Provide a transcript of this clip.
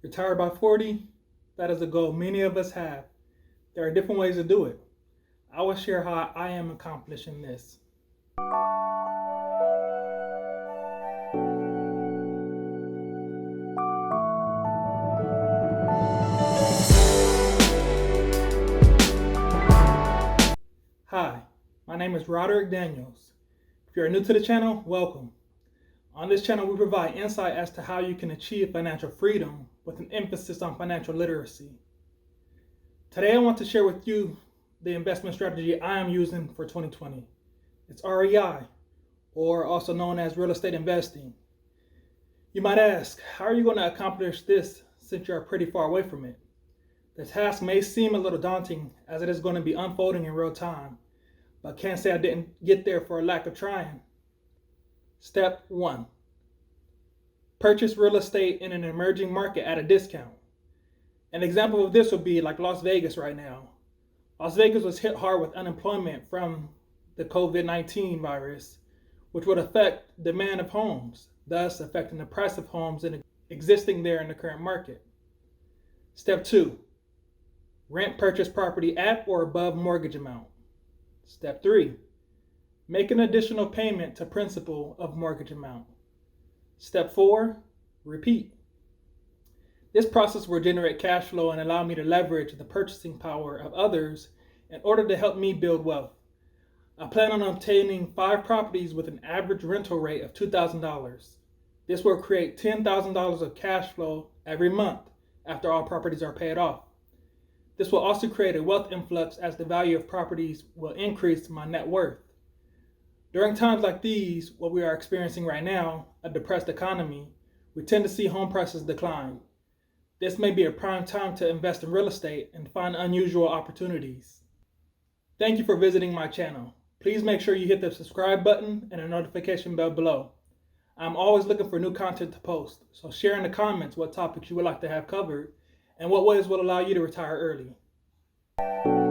Retire by 40, that is a goal many of us have. There are different ways to do it. I will share how I am accomplishing this. Hi, my name is Roderick Daniels. If you are new to the channel, welcome. On this channel, we provide insight as to how you can achieve financial freedom with an emphasis on financial literacy. Today, I want to share with you the investment strategy I am using for 2020. It's REI, or also known as real estate investing. You might ask, how are you going to accomplish this since you're pretty far away from it? The task may seem a little daunting as it is going to be unfolding in real time, but I can't say I didn't get there for a lack of trying. Step 1. Purchase real estate in an emerging market at a discount. An example of this would be like Las Vegas right now. Las Vegas was hit hard with unemployment from the COVID-19 virus, which would affect demand of homes, thus affecting the price of homes existing there in the current market. Step 2. Rent purchase property at or above mortgage amount. Step 3. Make an additional payment to principal of mortgage amount. Step 4. Repeat. This process will generate cash flow and allow me to leverage the purchasing power of others in order to help me build wealth. I plan on obtaining 5 properties with an average rental rate of $2,000. This will create $10,000 of cash flow every month after all properties are paid off. This will also create a wealth influx as the value of properties will increase my net worth. During times like these, what we are experiencing right now, a depressed economy, we tend to see home prices decline. This may be a prime time to invest in real estate and find unusual opportunities. Thank you for visiting my channel. Please make sure you hit the subscribe button and the notification bell below. I'm always looking for new content to post, so share in the comments what topics you would like to have covered and what ways will allow you to retire early.